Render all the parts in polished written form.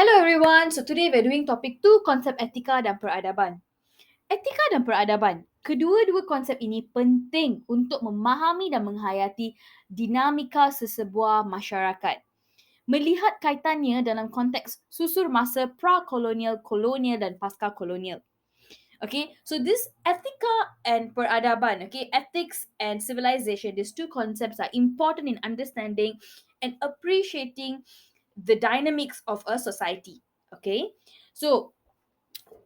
Hello everyone. So today we're doing topic 2, konsep etika dan peradaban. Etika dan peradaban, kedua-dua konsep ini penting untuk memahami dan menghayati dinamika sesebuah masyarakat. Melihat kaitannya dalam konteks susur masa pra-kolonial, kolonial dan pasca-kolonial. Okay, so this etika and peradaban, okay, ethics and civilization, these two concepts are important in understanding and appreciating the dynamics of a society. Okay, so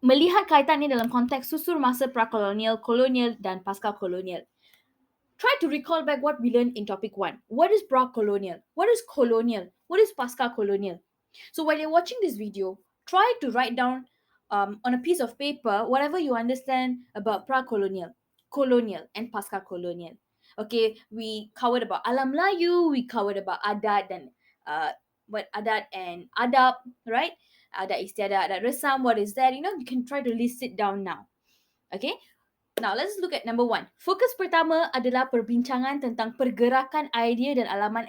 melihat kaitannya dalam konteks susur masa pra-kolonial, kolonial dan pasca-kolonial. Try to recall back what we learned in topic 1. What is pra-colonial? What is colonial? What is pasca-colonial? So while you're watching this video, try to write down on a piece of paper whatever you understand about pra-colonial, colonial and pasca-colonial. Okay, we covered about Alam Melayu, we covered about adat dan adat and adab, right? Adat istiadat, adat resam, what is that? You can try to list it down now. Okay, now let's look at number 1. Fokus pertama adalah perbincangan tentang pergerakan idea dan amalan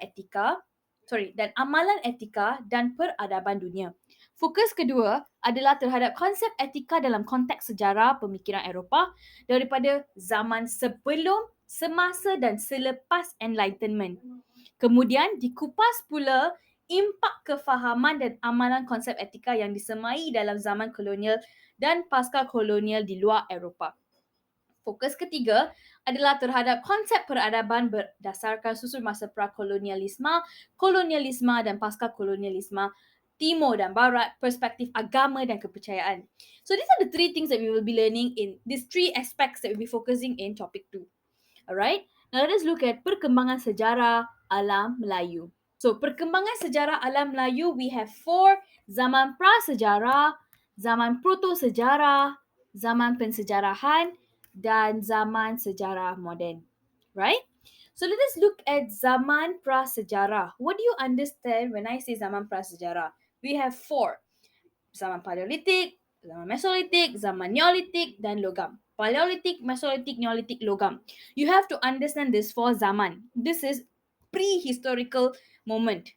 etika dan peradaban dunia. Fokus kedua adalah terhadap konsep etika dalam konteks sejarah pemikiran Eropah daripada zaman sebelum, semasa dan selepas Enlightenment. Kemudian dikupas pula impak kefahaman dan amalan konsep etika yang disemai dalam zaman kolonial dan pasca kolonial di luar Eropah. Fokus ketiga adalah terhadap konsep peradaban berdasarkan susur masa pra-kolonialisme, kolonialisme dan pasca-kolonialisme, Timur dan Barat, perspektif agama dan kepercayaan. So these are the three things that we will be learning in these three aspects that we'll be focusing in topic 2. Alright, now let us look at perkembangan sejarah Alam Melayu. So perkembangan sejarah Alam Melayu, we have 4: zaman prasejarah, zaman proto-sejarah, zaman pensejarahan dan zaman sejarah moden. Right? So let us look at zaman prasejarah. What do you understand when I say zaman prasejarah? We have 4. Zaman paleolitik, zaman mesolitik, zaman neolitik dan logam. Paleolitik, mesolitik, neolitik, logam. You have to understand this 4 zaman. This is prehistorical moment.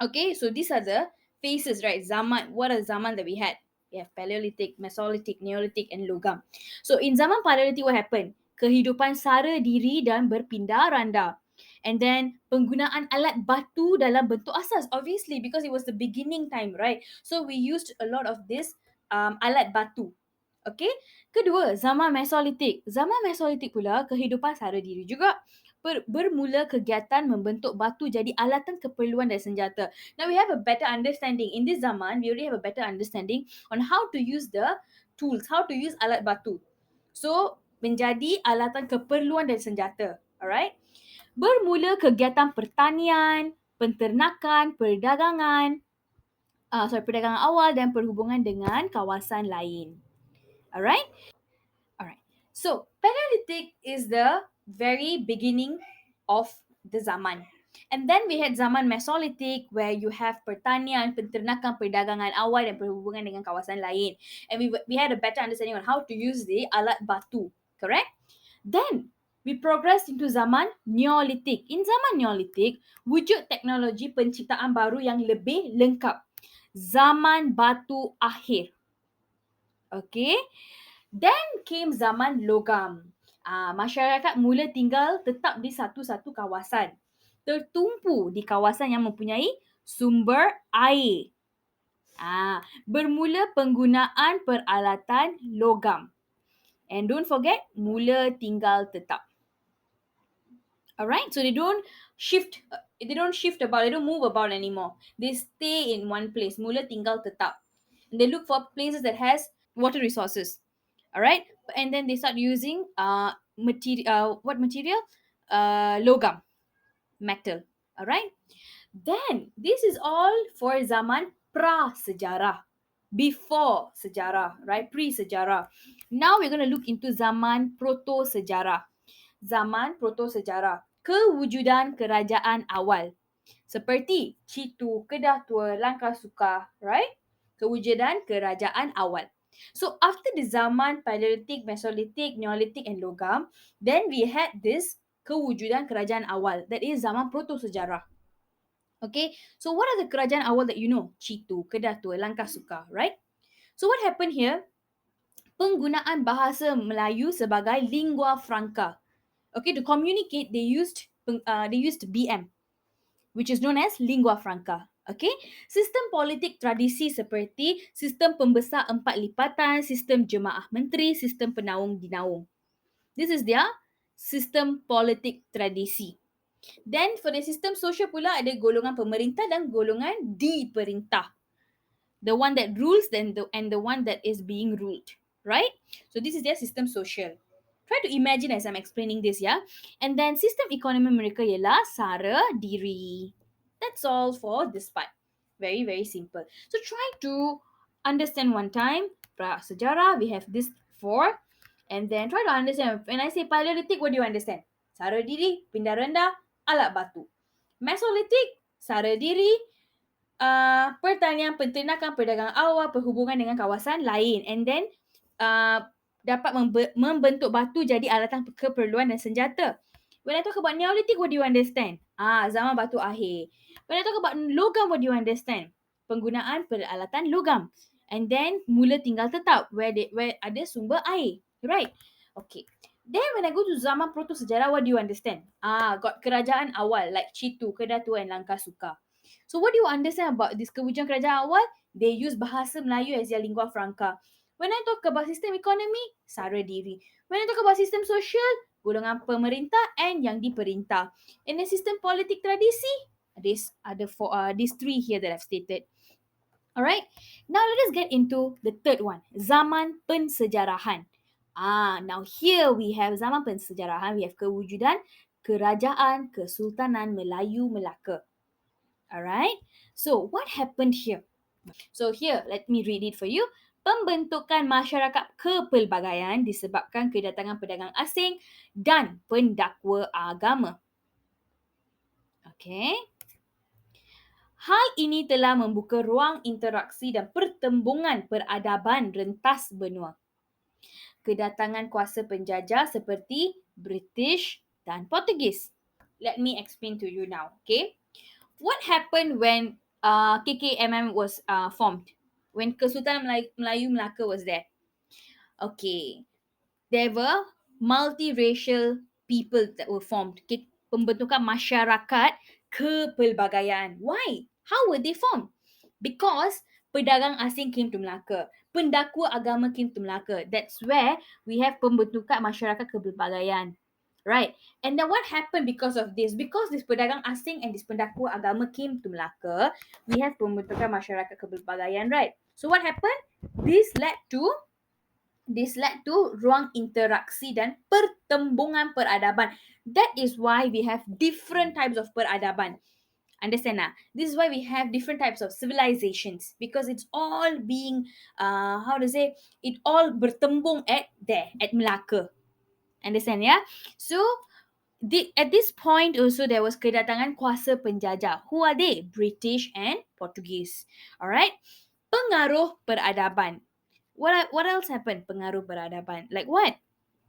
Okay, so these are the phases, right? Zaman, what are the zaman that we had? We have Paleolithic, Mesolithic, Neolithic and Logam. So in zaman Paleolithic, what happened? Kehidupan sara diri dan berpindah randa. And then penggunaan alat batu dalam bentuk asas, obviously, because it was the beginning time, right? So we used a lot of this alat batu. Okay. Kedua, zaman Mesolitik. Zaman Mesolitik pula kehidupan sara diri juga. Bermula kegiatan membentuk batu jadi alatan keperluan dan senjata. Now we have a better understanding. In this zaman, we already have a better understanding on how to use the tools, how to use alat batu. So, menjadi alatan keperluan dan senjata. Alright? Bermula kegiatan pertanian, penternakan, perdagangan awal dan perhubungan dengan kawasan lain. Alright? Alright. So, Paleolithic is the very beginning of the zaman. And then we had zaman Mesolithic where you have pertanian, penternakan, perdagangan awal dan perhubungan dengan kawasan lain. And we had a better understanding on how to use the alat batu. Correct? Then, we progressed into zaman Neolithic. In zaman Neolithic, wujud teknologi penciptaan baru yang lebih lengkap. Zaman batu akhir. Okay? Then came zaman logam. Masyarakat mula tinggal tetap di satu-satu kawasan. Tertumpu di kawasan yang mempunyai sumber air. Bermula penggunaan peralatan logam. And don't forget, mula tinggal tetap. Alright, so they don't shift about, they don't move about anymore. They stay in one place, mula tinggal tetap. And they look for places that has water resources. Alright, and then they start using what material? Logam, metal. Alright, then this is all for zaman pra-sejarah, before sejarah, right? Pre-sejarah. Now we're going to look into zaman proto-sejarah. Zaman proto-sejarah, kewujudan kerajaan awal. Seperti Citu, Kedah Tua, Langkah Suka, right? Kewujudan kerajaan awal. So after the zaman Paleolithic, Mesolithic, Neolithic and Logam, then we had this kewujudan kerajaan awal. That is zaman proto-sejarah. Okay, so what are the kerajaan awal that you know? Citu, Kedah Tua, Langkah Sukar, right? So what happened here? Penggunaan bahasa Melayu sebagai lingua franca. Okay, to communicate, they used BM, which is known as lingua franca. Okay, sistem politik tradisi seperti sistem pembesar empat lipatan, sistem jemaah menteri, sistem penaung dinaung. This is their sistem politik tradisi. Then for the sistem sosial pula ada golongan pemerintah dan golongan diperintah. The one that rules and the one that is being ruled, right? So this is their system social. Try to imagine as I'm explaining this, yeah. And then sistem ekonomi mereka ialah sara diri. That's all for this part. Very, very simple. So try to understand one time. Sejarah, we have this four. And then try to understand. When I say Paleolithic, what do you understand? Sara diri, pindah rendah, alat batu. Mesolithic, sara diri, pertanian, penternakan, perdagangan awal, perhubungan dengan kawasan lain. And then dapat membentuk batu jadi alatan keperluan dan senjata. When I talk about Neolithic, what do you understand? Zaman batu akhir. When I talk about logam, what do you understand? Penggunaan peralatan logam. And then mula tinggal tetap where ada sumber air. Right? Okay. Then when I go to zaman proto sejarah, what do you understand? Got kerajaan awal like Citu, Kedah Tua and Langkah Sukar. So what do you understand about this kewujudan kerajaan awal? They use bahasa Melayu as their lingua franca. When I talk about sistem ekonomi, sara diri. When I talk about sistem sosial, golongan pemerintah and yang diperintah. In the sistem politik tradisi, these three here that I've stated. Alright, now let us get into the third one, zaman pensejarahan. Now here we have zaman pensejarahan, we have kewujudan kerajaan Kesultanan Melayu Melaka. Alright, so what happened here? So here, let me read it for you. Pembentukan masyarakat kepelbagaian disebabkan kedatangan pedagang asing dan pendakwa agama. Okay. Hal ini telah membuka ruang interaksi dan pertembungan peradaban rentas benua. Kedatangan kuasa penjajah seperti British dan Portugis. Let me explain to you now, okay? What happened when KKMM was formed? When Kesultanan Melayu Melaka was there? Okay, there were multiracial people that were formed. Pembentukan masyarakat kepelbagaian. Why? How were they formed? Because pedagang asing came to Melaka. Pendakwa agama came to Melaka. That's where we have pembentukan masyarakat kepelbagaian. Right. And then what happened because of this? Because this pedagang asing and this pendakwa agama came to Melaka, we have pembentukan masyarakat kepelbagaian, right? So what happened? This led to ruang interaksi dan pertembungan peradaban. That is why we have different types of peradaban. Understand lah? This is why we have different types of civilizations, because it's all being, it all bertembung at Melaka. Understand, yeah? So, at this point also there was kedatangan kuasa penjajah. Who are they? British and Portuguese. Alright? Pengaruh peradaban. What else happened? Pengaruh peradaban. Like what?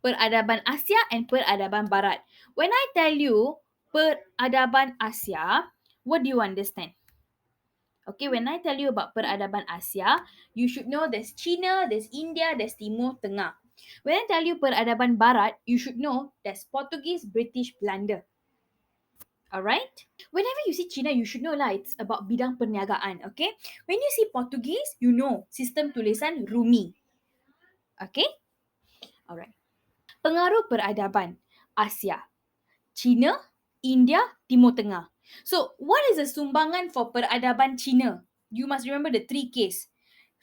Peradaban Asia and peradaban Barat. When I tell you peradaban Asia, what do you understand? Okay, when I tell you about peradaban Asia, you should know there's China, there's India, there's Timur Tengah. When I tell you peradaban Barat, you should know there's Portuguese, British, Belanda. Alright? Whenever you see China, you should know lah, it's about bidang perniagaan, okay? When you see Portuguese, you know sistem tulisan Rumi. Okay? Alright. Pengaruh peradaban Asia, China, India, Timur Tengah. So, what is the sumbangan for peradaban China? You must remember the 3 Ks.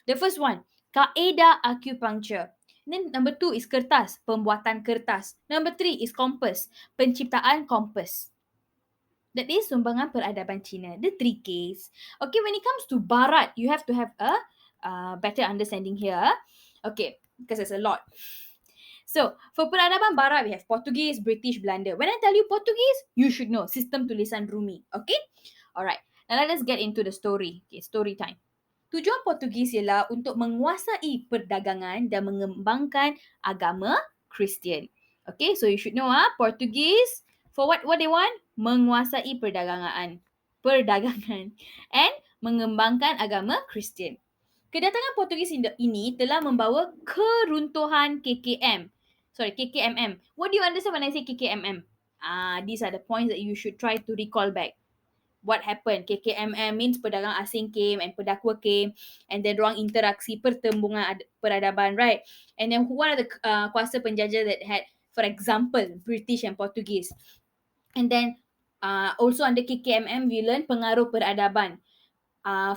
The first one, kaedah acupuncture. Then number 2 is kertas, pembuatan kertas. Number 3 is kompas, penciptaan kompas. That is sumbangan peradaban China, the 3 Ks. Okay, when it comes to Barat, you have to have a better understanding here. Okay, because there's a lot. So, for peradaban Barat, we have Portuguese, British, Belanda. When I tell you Portuguese, you should know sistem tulisan Rumi. Okay? Alright, now let us get into the story. Okay, story time. Tujuan Portugis ialah untuk menguasai perdagangan dan mengembangkan agama Kristian. Okay, so you should know Portugis, for what they want? Menguasai perdagangan. perdagangan and mengembangkan agama Kristian. Kedatangan Portugis ini telah membawa keruntuhan KKM. KKMM. What do you understand when I say KKMM? These are the points that you should try to recall back. What happened? KKMM means pedagang asing came and pendakwa came, and then ruang interaksi pertembungan peradaban, right? And then one of the kuasa penjajah that had, for example, British and Portuguese. And then also under KKMM, we learn pengaruh peradaban.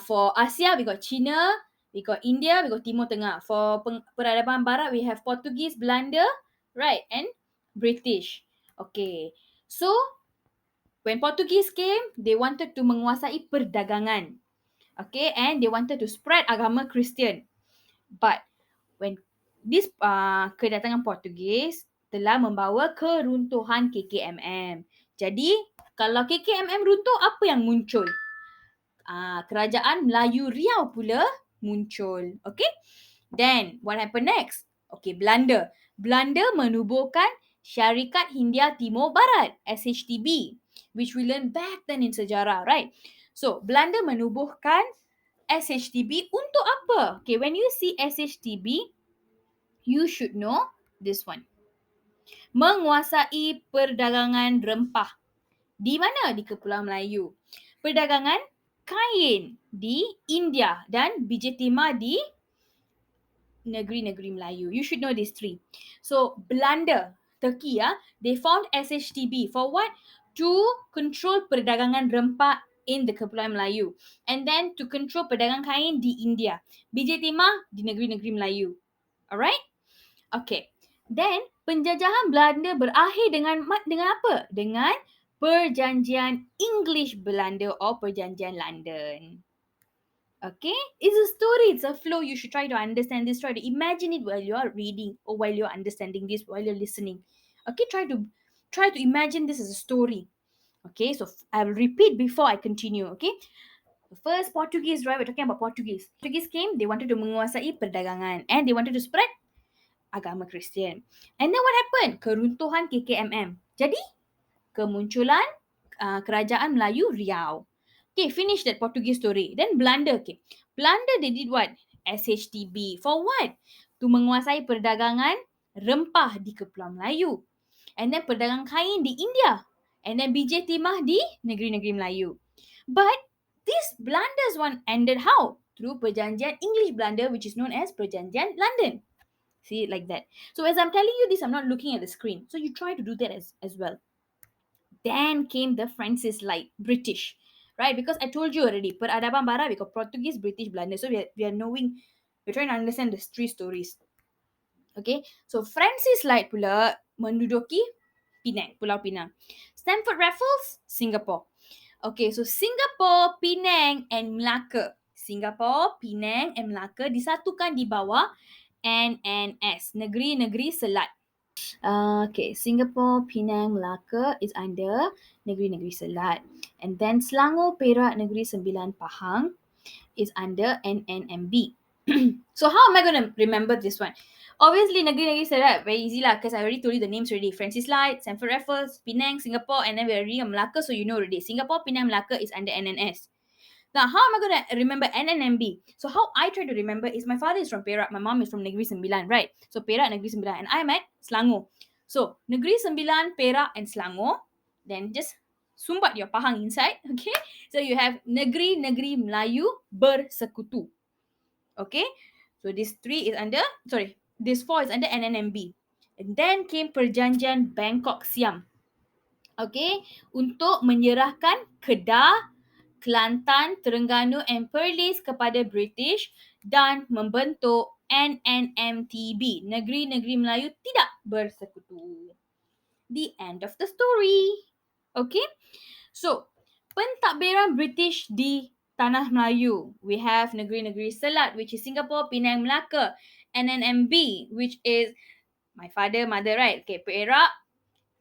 For Asia, we got China, we got India, we got Timur Tengah. For peradaban barat, we have Portuguese, Belanda, right? And British. Okay. So, when Portuguese came, they wanted to menguasai perdagangan. Okay, and they wanted to spread agama Kristian. But when this kedatangan Portugis telah membawa keruntuhan KKMM. Jadi, kalau KKMM runtuh, apa yang muncul? Kerajaan Melayu Riau pula muncul. Okay? Then, what happened next? Okay, Belanda. Belanda menubuhkan Syarikat Hindia Timur Barat, SHTB, which we learn back then in sejarah, right? So, Belanda menubuhkan SHTB untuk apa? Okay, when you see SHTB, you should know this one. Menguasai perdagangan rempah. Di mana? Di Kepulauan Melayu. Perdagangan kain di India dan biji timah di negeri-negeri Melayu. You should know these three. So, Belanda, Turkey, they found SHTB for what? To control perdagangan rempah in the Kepulauan Melayu. And then to control perdagangan kain di India. Biji timah di negeri-negeri Melayu. Alright? Okay. Then, penjajahan Belanda berakhir dengan apa? Dengan Perjanjian English Belanda or Perjanjian London. Okay? It's a story, it's a flow. You should try to understand this. Try to imagine it while you are reading or while you're understanding this, while you're listening. Okay? Try to imagine this as a story. Okay? So, I will repeat before I continue. Okay? The first Portuguese, right? We're talking about Portuguese. Portuguese came, they wanted to menguasai perdagangan and they wanted to spread agama Kristian. And then what happened? Keruntuhan KKMM. Jadi, kemunculan kerajaan Melayu Riau. Okay, finish that Portuguese story. Then Belanda came. Belanda, they did what? SHTB. For what? To menguasai perdagangan rempah di Kepulauan Melayu. And then perdagangan kain di India. And then biji timah di negeri-negeri Melayu. But this Belanda's one ended how? Through Perjanjian English Belanda, which is known as Perjanjian London. See it like that. So as I'm telling you this, I'm not looking at the screen. So you try to do that as well. Then came the Francis Light, British, right? Because I told you already, Peradaban Barat, we got Portuguese, British, Belanda. So we're trying to understand the three stories. Okay, so Francis Light pula menduduki Penang, Pulau Pinang. Stamford Raffles, Singapore. Okay, so Singapore, Penang and Melaka. Singapore, Penang and Melaka disatukan di bawah NNS, Negeri-Negeri Selat. Okay, Singapore, Penang, Melaka is under Negeri-Negeri Selat. And then Selangor, Perak, Negeri Sembilan, Pahang is under NNMB. So how am I going to remember this one? Obviously, Negeri-Negeri Selat, very easy lah, because I already told you the names already. Francis Light, Stamford Raffles, Penang, Singapore, and then we're already on Melaka, so you know already. Singapore, Penang, Melaka is under NNS. Now, how am I going to remember NNMB? So how I try to remember is my father is from Perak, my mom is from Negeri Sembilan, right? So Perak, Negeri Sembilan, and I'm at Selangor. So Negeri Sembilan, Perak and Selangor, then just sumbat your Pahang inside, okay? So you have Negeri-Negeri Melayu bersekutu. Okay? So this four is under NNMB. And then came Perjanjian Bangkok Siam. Okay? Untuk menyerahkan Kedah, Kelantan, Terengganu and Perlis kepada British dan membentuk NNMTB, Negeri-Negeri Melayu Tidak Bersekutu. The end of the story. Okay? So, pentadbiran British di Tanah Melayu. We have Negeri-Negeri Selat, which is Singapore, Penang, Melaka. NNMB, which is my father, mother, right? Okay, Perak,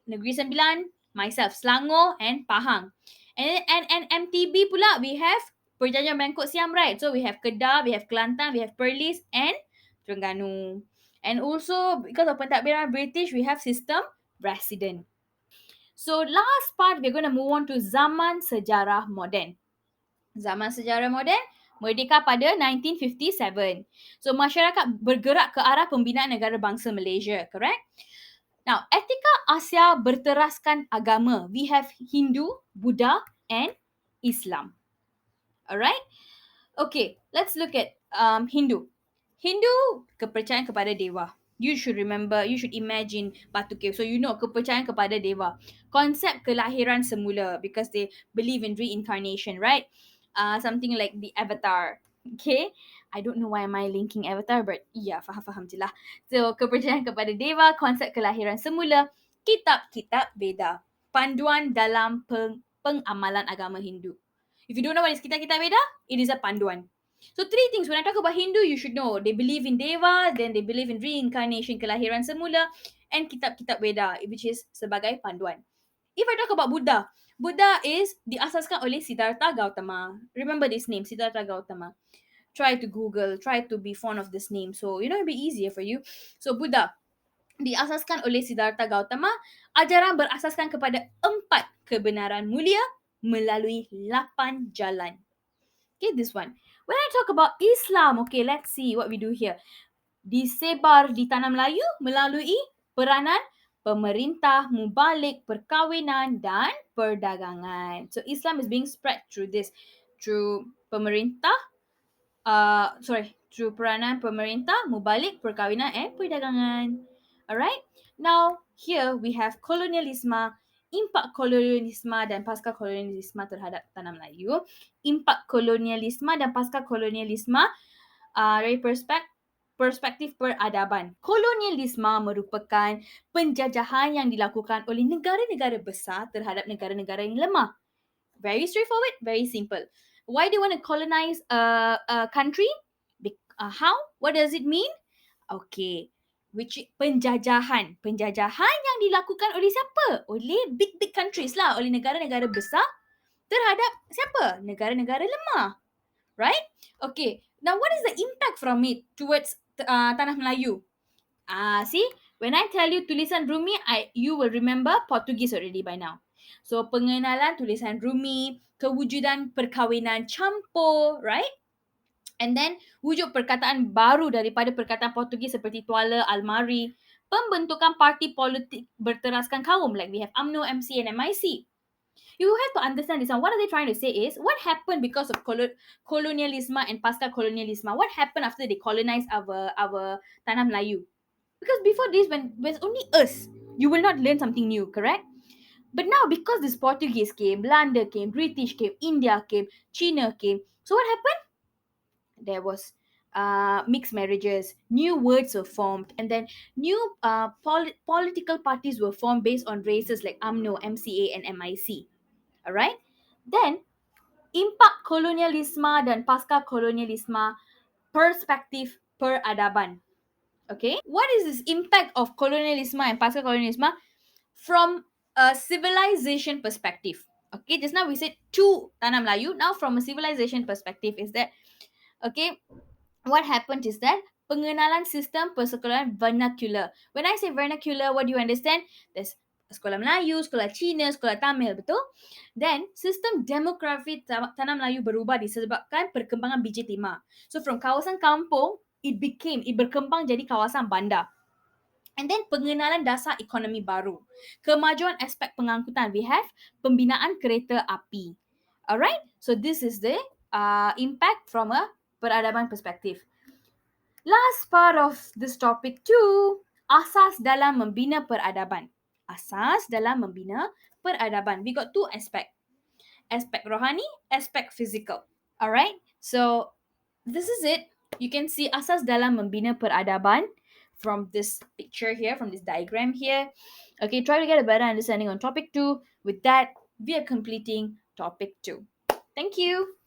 Negeri Sembilan, myself, Selangor and Pahang. And MTB pula, we have Perjanjian Bangkok Siam, right? So we have Kedah, we have Kelantan, we have Perlis and Terengganu. And also, because of pentadbiran British, we have system resident. So last part, we're going to move on to zaman sejarah moden. Zaman sejarah moden merdeka pada 1957. So masyarakat bergerak ke arah pembinaan negara bangsa Malaysia, correct? Now, etika Asia berteraskan agama. We have Hindu, Buddha and Islam. Alright? Okay, let's look at Hindu. Hindu, kepercayaan kepada dewa. You should remember, you should imagine batu cave. So you know kepercayaan kepada dewa. Konsep kelahiran semula because they believe in reincarnation, right? Something like the Avatar. Okay, I don't know why am I linking Avatar, but yeah, faham-faham je lah. So kepercayaan kepada dewa, konsep kelahiran semula, kitab-kitab Veda, panduan dalam pengamalan agama Hindu. If you don't know what is kitab-kitab Veda, it is a panduan. So three things. When I talk about Hindu, you should know. They believe in Deva, then they believe in reincarnation, kelahiran semula, and kitab-kitab Veda, which is sebagai panduan. If I talk about Buddha, Buddha is diasaskan oleh Siddhartha Gautama. Remember this name, Siddhartha Gautama. Try to Google, try to be fond of this name. So, it'll be easier for you. So, Buddha diasaskan oleh Siddhartha Gautama. Ajaran berasaskan kepada 4 kebenaran mulia melalui 8 jalan. Okay, this one. When I talk about Islam, okay, let's see what we do here. Disebar di tanah Melayu melalui peranan pemerintah, mubalik, perkahwinan dan perdagangan. So Islam is being spread through this, through pemerintah, through peranan pemerintah, mubalik, perkahwinan and perdagangan. Alright? Now, here we have kolonialisme, impak kolonialisme dan pasca kolonialisme terhadap tanah Melayu. Impak kolonialisme dan pasca kolonialisme dari perspektif peradaban. Kolonialisme merupakan penjajahan yang dilakukan oleh negara-negara besar terhadap negara-negara yang lemah. Very straightforward, very simple. Why do you want to colonize a country? How? What does it mean? Okay. Penjajahan. Penjajahan yang dilakukan oleh siapa? Oleh big countries lah. Oleh negara-negara besar terhadap siapa? Negara-negara lemah. Right? Okay. Now, what is the impact from it towards Tanah Melayu? See? When I tell you tulisan Rumi, you will remember Portuguese already by now. So, pengenalan tulisan Rumi, kewujudan perkahwinan campur, right? And then, wujud perkataan baru daripada perkataan Portugis seperti tuala, almari, pembentukan parti politik berteraskan kaum like we have UMNO, MC and MIC. You have to understand this. And what are they trying to say is, what happened because of colonialism and pasca colonialism? What happened after they colonized our Tanah Melayu? Because before this, when it's only us, you will not learn something new, correct? But now, because this Portuguese came, Belanda came, British came, India came, China came. So what happened? There was mixed marriages, new words were formed, and then new political parties were formed based on races like UMNO, MCA, and MIC. Alright? Then, impak kolonialisme dan pasca kolonialisme, perspektif peradaban. Okay? What is this impact of colonialism and pasca colonialism from a civilization perspective? Okay, just now we said to Tanah Melayu. Now, from a civilization perspective, is that, okay, what happened is that pengenalan sistem persekolahan vernacular. When I say vernacular, what do you understand? There's sekolah Melayu, sekolah Cina, sekolah Tamil, betul? Then, sistem demografi Tanah Melayu berubah disebabkan perkembangan biji timah. So, from kawasan kampung, it berkembang jadi kawasan bandar. And then, pengenalan dasar ekonomi baru. Kemajuan aspek pengangkutan. We have pembinaan kereta api. Alright? So, this is the impact from a peradaban perspective. Last part of this topic too, asas dalam membina peradaban. Asas dalam membina peradaban. We got 2 aspect. Aspek rohani, aspek physical. Alright? So, this is it. You can see asas dalam membina peradaban from this picture here, from this diagram here. Okay, try to get a better understanding on topic 2. With that, we are completing topic 2. Thank you.